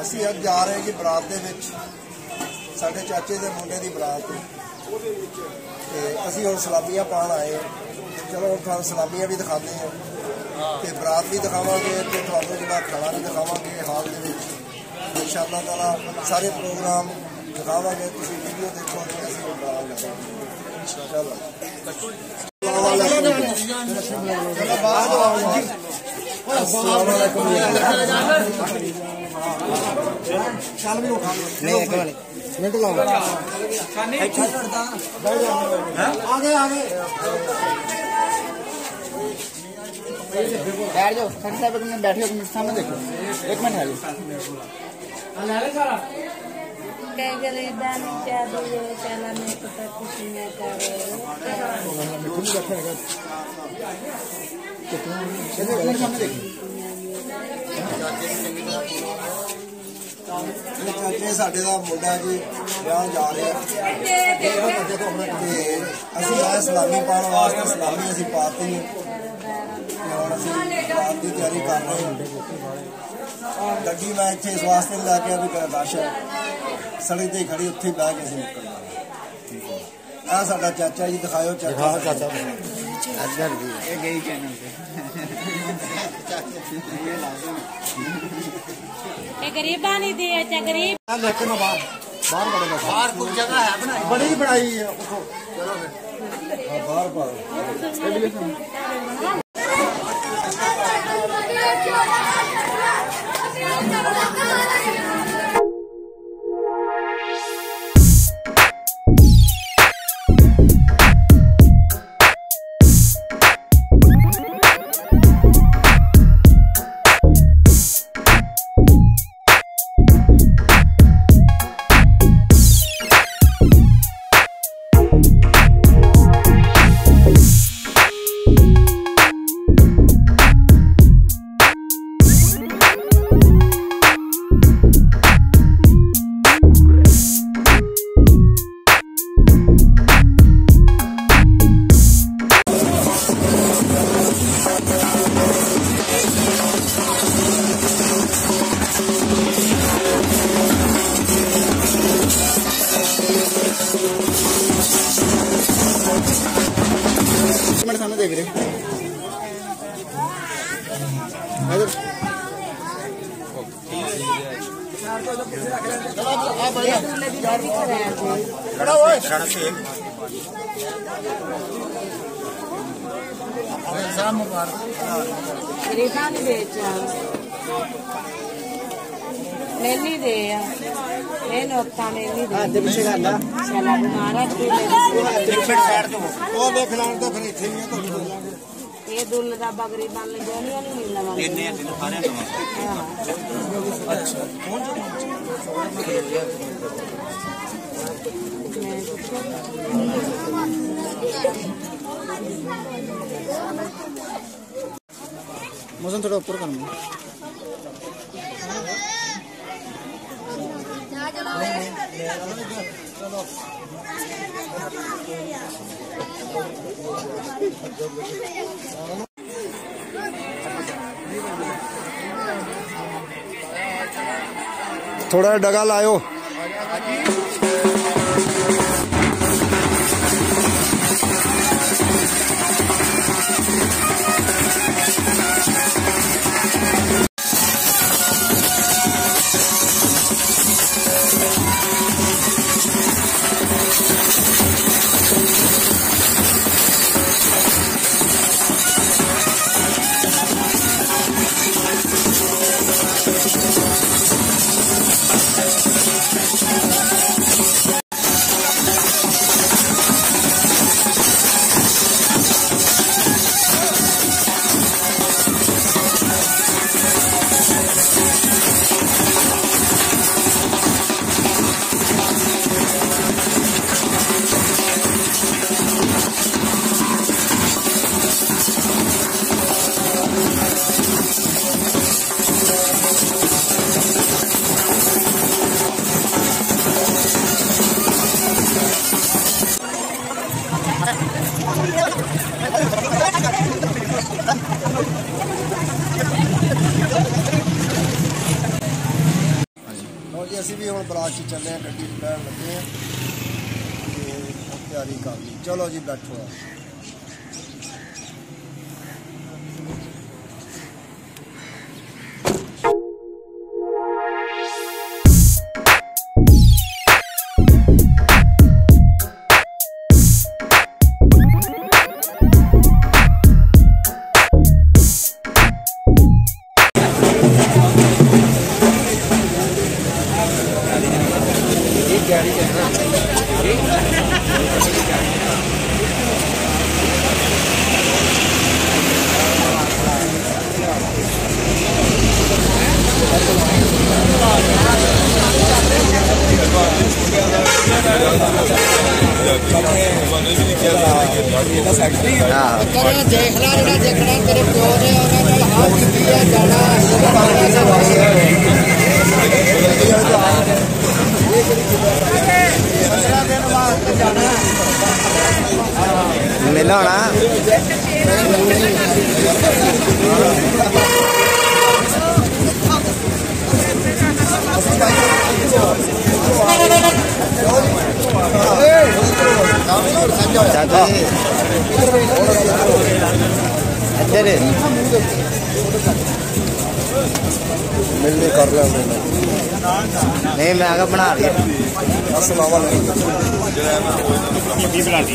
ਅਸੀਂ ਅੱਜ ਜਾ ਰਹੇ ਜੀ ਬਰਾਤ ਦੇ ਵਿੱਚ ਸਾਡੇ ਚਾਚੇ ਦੇ ਮੁੰਡੇ ਦੀ ਬਰਾਤ ਤੇ ਅਸੀਂ ਹੁਣ ਸਲਾਮੀਆਂ ਪਾਉਣ ਆਏ ਚਲੋ ਹੁਣ ਤੁਹਾਨੂੰ ਸਲਾਮੀਆਂ ਵੀ ਦਿਖਾਉਂਦੇ ਹਾਂ ਤੇ ਬਰਾਤ ਵੀ ਦਿਖਾਵਾਂਗੇ ਤੇ ਤੁਹਾਨੂੰ ਜਿਹੜਾ ਖਾਣਾ ਵੀ ਦਿਖਾਵਾਂਗੇ ਹਾਲ ਦੇ ਵਿੱਚ इंशाअल्लाह ताला सारे प्रोग्राम दिखावांगे तुसी वीडियो देखो तो ਅਸੀਂ ਬਰਾਤ ਲਗਾਵਾਂਗੇ इंशाअल्लाह चलो बाद अस्सलाम वालेकुम चल भी उठा नहीं एक मिनट लाओ आगे आगे बैठ जाओ सर साहब एक मिनट बैठो एक मिनट सामने देखो एक मिनट है गरीबा ने क्या दिए चला मैं पता कुछ नहीं कर चाचे साडे दा मुंडा जी ब्याह जा रहे असि आए सलामी पाने वास्ते सलामी असी पाती की तैयारी कर रहे हैं गड्डी मैं इतने इस वास्ते लैके भी रश है सड़क से खड़ी उत्थे बह के निकलना आ साडा चाचा जी दिखाओ चाचा गरीबा नहीं दी गरीब लेकिन बाहर कुछ जगह है बनाई बड़ी बनाई है बाहर पर सामने देख रहे लेनी दे ये नोता लेनी दे पीछे चला तुम्हारा वो देख लाऊं तो फिर इथे ही है तो ये दुल्ला दा बकरी बन ले जोनी नहीं मिलना वाला इतने दिन खाने तो अच्छा मौसम थोड़ा ऊपर करना थोड़ा डगा लायो ਜੀ ਅਸੀਂ ਵੀ ਹੁਣ ਬਰਾਤ 'ਚ ਚੱਲੇ ਹਾਂ, ਗੱਡੀ ਲੈਣ ਲੱਗੇ ਹਾਂ ਤੇ ਤਿਆਰੀ ਕਰ ਲਈ। ਚਲੋ ਜੀ ਬੈਠੋ। ਦੇਖ ਲੈ ਜਿਹੜਾ ਦੇਖਣਾ ਤੇਰੇ ਪਿਓ ਨੇ ਉਹਨਾਂ ਨਾਲ ਹਾਲ ਕੀਤੀ ਹੈ ਜਾਣਾ ਮੇਲਾ ਹੋਣਾ मिलने कर रहे हैं नहीं मैं आगे बना रही अस्सलाम वालेकुम बना दी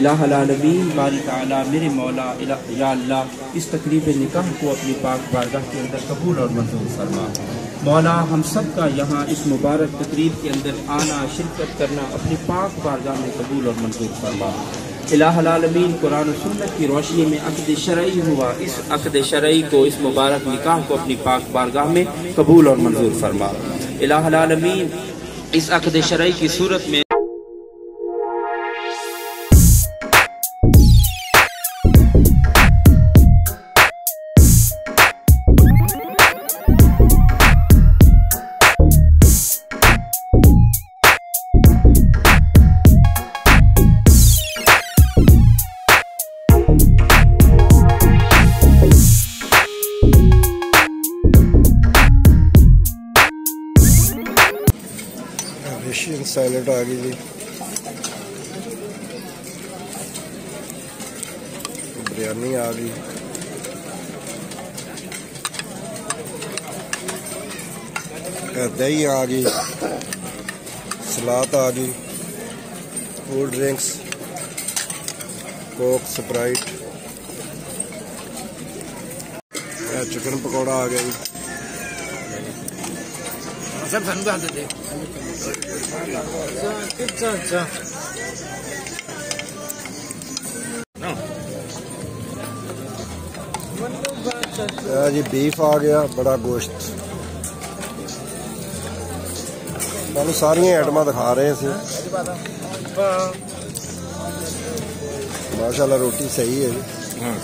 इलाह अलमीन बारिक ताला मेरे मौला या अल्लाह इस तकरीब निकाह को अपनी पाक बारगाह के अंदर कबूल और मंजूर फरमा। मौला हम सब का यहाँ इस मुबारक तकरीब के अंदर आना शिरकत करना अपनी पाक बारगाह में कबूल और मंजूर फरमा। इलाह अलमीन कुरान और सुन्नत की रोशनी में अक़द शरई हुआ इस अक़द शरई को इस मुबारक निकाह को अपनी पाक बारगाह में कबूल और मंजूर फरमा। इलाह अलमीन इस अक़द शरई की सूरत में एशियन सैलेड आ गई जी, बिरयानी आ गई, दही आ गई, सलाद आ गई, cold drinks, coke, sprite, chicken pakora आ गया जी। सब सन भी आते थे जी बीफ आ गया, बड़ा गोश्त, मैं सारिया आइटम दिखा रहे हैं। माशाल्लाह रोटी सही है जी। हाँ